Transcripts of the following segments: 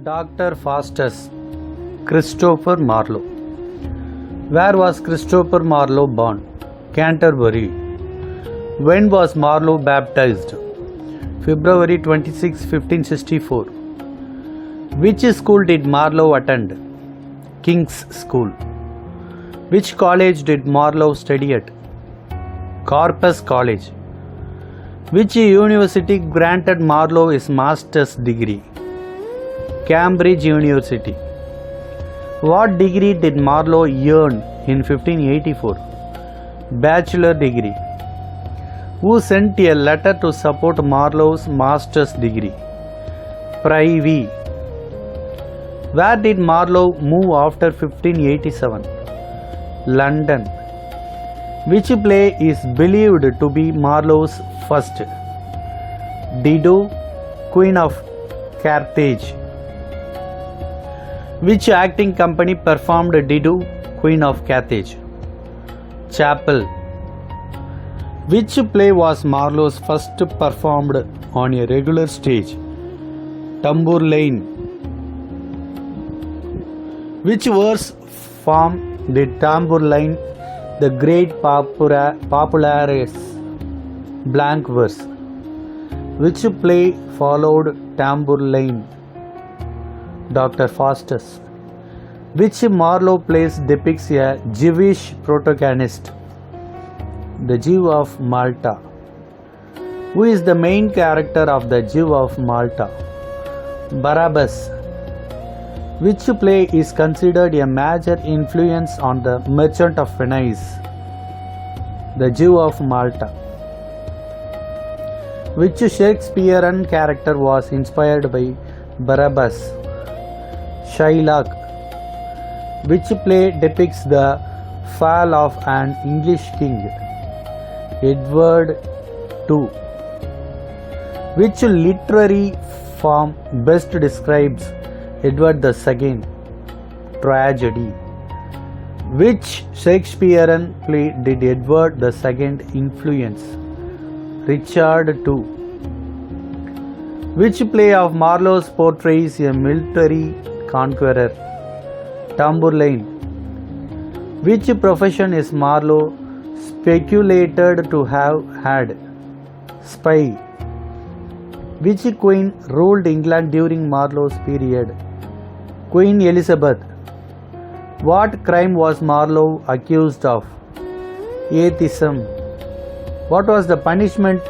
Dr. Faustus, Christopher Marlowe. Where was Christopher Marlowe born? Canterbury. When was Marlowe baptized? February 26, 1564. Which school did Marlowe attend? King's School. Which college did Marlowe study at? Corpus College. Which university granted Marlowe his master's degree? Cambridge University. What degree did Marlowe earn in 1584? Bachelor degree. Who sent a letter to support Marlowe's master's degree? Privy. Where did Marlowe move after 1587? London. Which play is believed to be Marlowe's first? Dido, Queen of Carthage. Which acting company performed Dido, Queen of Carthage? Chapel. Which play was Marlowe's first performed on a regular stage? Tamburlaine. Which verse form did Tamburlaine the great popularis? Blank verse. Which play followed Tamburlaine? Dr. Faustus. Which Marlowe plays depicts a Jewish protagonist? The Jew of Malta. Who is the main character of the Jew of Malta? Barabbas. Which play is considered a major influence on the Merchant of Venice? The Jew of Malta. Which Shakespearean character was inspired by Barabbas? Shylock. Which play depicts the fall of an English king? Edward II. Which literary form best describes Edward II? Tragedy. Which Shakespearean play did Edward II influence? Richard II. Which play of Marlowe's portrays a military conqueror? Tamburlaine. Which profession is Marlowe speculated to have had? Spy. Which queen ruled England during Marlowe's period? Queen Elizabeth. What crime was Marlowe accused of? Atheism. What was the punishment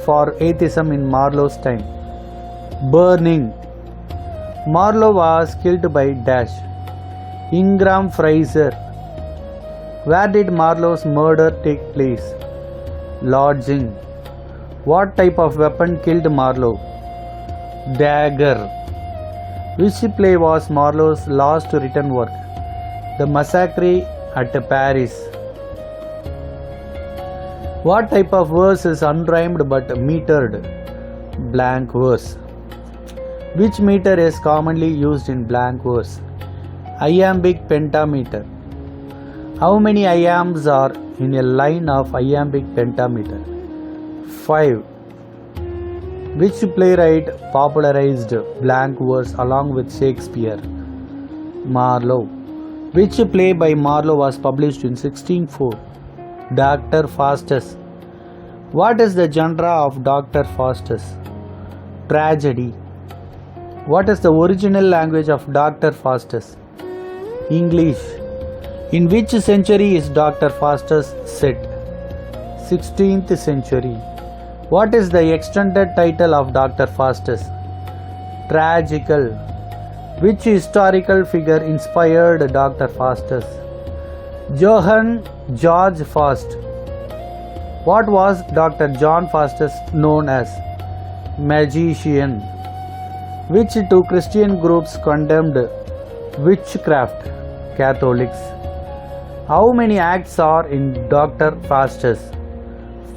for atheism in Marlowe's time? Burning. Marlowe was killed by dash. Ingram Fraser. Where did Marlowe's murder take place? Lodging. What type of weapon killed Marlowe? Dagger. Which play was Marlowe's last written work? The Massacre at Paris. What type of verse is unrhymed but metered? Blank verse. Which meter is commonly used in blank verse? Iambic pentameter. How many iambs are in a line of iambic pentameter? 5. Which playwright popularized blank verse along with Shakespeare? Marlowe. Which play by Marlowe was published in 1604? Dr. Faustus. What is the genre of Dr. Faustus? Tragedy. What is the original language of Dr. Faustus? English. In which century is Dr. Faustus set? 16th century. What is the extended title of Dr. Faustus? Tragical. Which historical figure inspired Dr. Faustus? Johann George Faust. What was Dr. John Faustus known as? Magician. Which two Christian groups condemned witchcraft? Catholics. How many acts are in Dr. Faustus?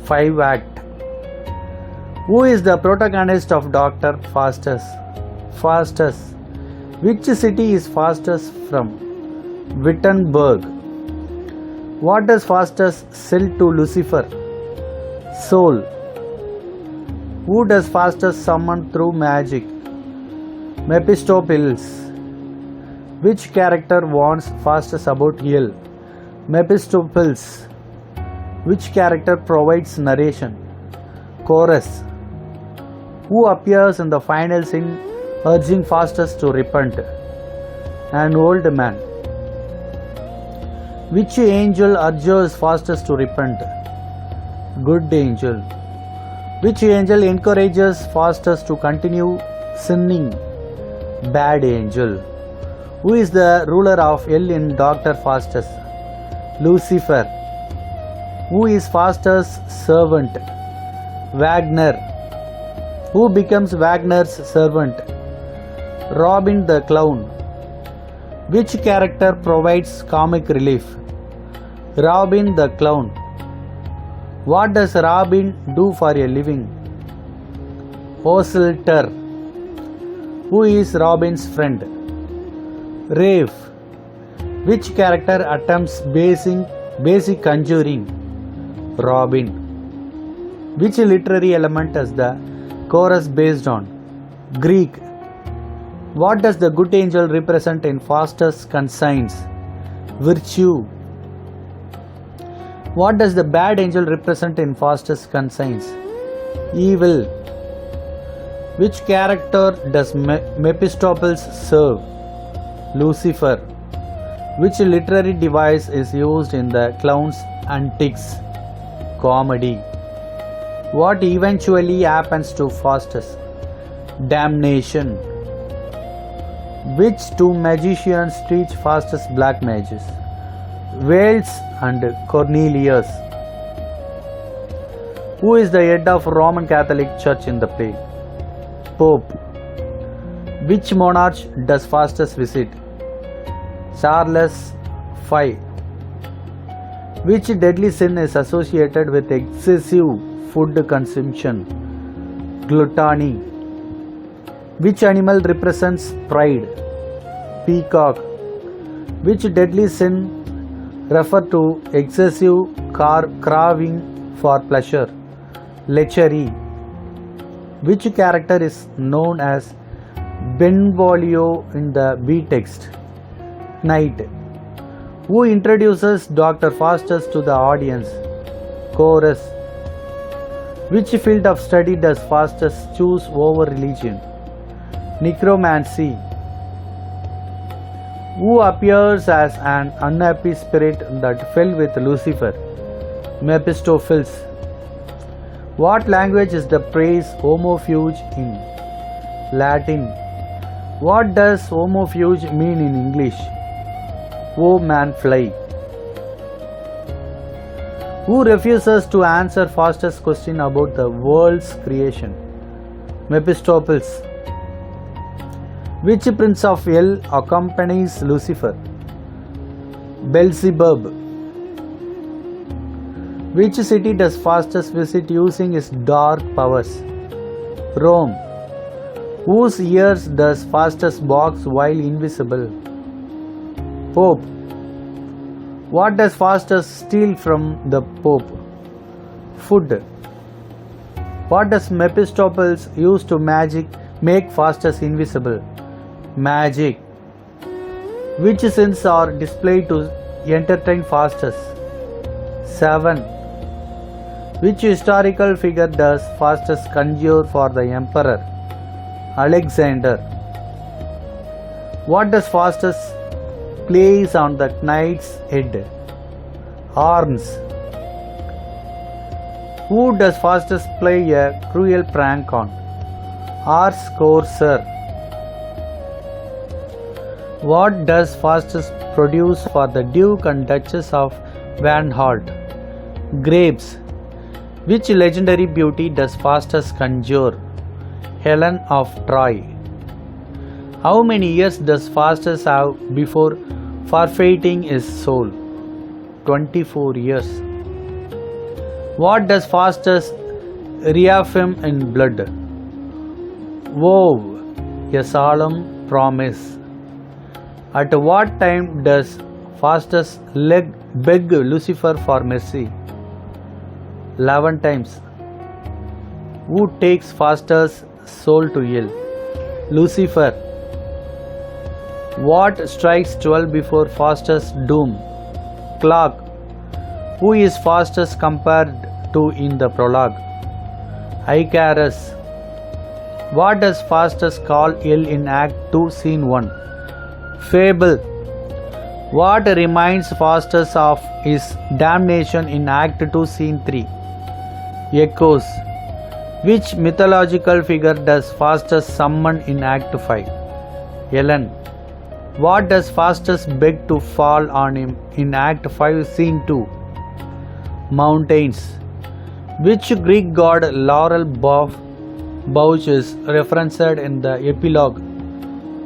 5 acts. Who is the protagonist of Dr. Faustus? Faustus. Which city is Faustus from? Wittenberg. What does Faustus sell to Lucifer? Soul. Who does Faustus summon through magic? Mephistopheles. Which character warns Faustus about hell? Mephistopheles. Which character provides narration? Chorus. Who appears in the final scene urging Faustus to repent? An old man. Which angel urges Faustus to repent? Good angel. Which angel encourages Faustus to continue sinning? Bad angel. Who is the ruler of hell in Dr. Faustus? Lucifer. Who is Faustus' servant? Wagner. Who becomes Wagner's servant? Robin the clown. Which character provides comic relief? Robin the clown. What does Robin do for a living? Oscillator. Who is Robin's friend? Rave. Which character attempts basic conjuring? Robin. Which literary element is the chorus based on? Greek. What does the good angel represent in Faustus' conscience? Virtue. What does the bad angel represent in Faustus' conscience? Evil. Which character does Mephistopheles serve? Lucifer. Which literary device is used in the clown's antics? Comedy. What eventually happens to Faustus? Damnation. Which two magicians teach Faustus black magic? Wales and Cornelius. Who is the head of Roman Catholic Church in the play? Pope. Which monarch does Faustus visit? Charles V. Which deadly sin is associated with excessive food consumption? Gluttony. Which animal represents pride? Peacock. Which deadly sin refers to excessive craving for pleasure? Lechery. Which character is known as Benvolio in the B text? Knight. Who introduces Dr. Faustus to the audience? Chorus. Which field of study does Faustus choose over religion? Necromancy. Who appears as an unhappy spirit that fell with Lucifer? Mephistopheles. What language is the phrase homofuge in? Latin. What does homofuge mean in English? Oh man fly. Who refuses to answer Faustus' question about the world's creation? Mephistopheles. Which prince of hell accompanies Lucifer? Beelzebub. Which city does Faustus visit using his dark powers? Rome. Whose ears does Faustus box while invisible? Pope. What does Faustus steal from the Pope? Food. What does Mephistopheles use to make Faustus invisible? Magic. Which sins are displayed to entertain Faustus? 7. Which historical figure does Faustus conjure for the emperor? Alexander. What does Faustus place on the knight's head? Horns. Who does Faustus play a cruel prank on? Ars Courser. What does Faustus produce for the Duke and Duchess of Van Holt? Grapes. Which legendary beauty does Faustus conjure? Helen of Troy. How many years does Faustus have before forfeiting his soul? 24 years. What does Faustus reaffirm in blood? Vow, a solemn promise. At what time does Faustus beg Lucifer for mercy? 11 times. Who takes Faustus' soul to hell? Lucifer. What strikes 12 before Faustus' doom? Clock. Who is Faustus compared to in the prologue? Icarus. What does Faustus call Hell in Act 2, Scene 1? Fable. What reminds Faustus of his damnation in Act 2, Scene 3? Echoes. Which mythological figure does Faustus summon in Act 5? Helen. What does Faustus beg to fall on him in Act 5, Scene 2? Mountains. Which Greek god Laurel Bouch is referenced in the epilogue?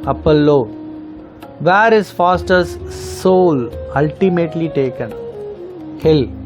Apollo. Where is Faustus' soul ultimately taken? Hell.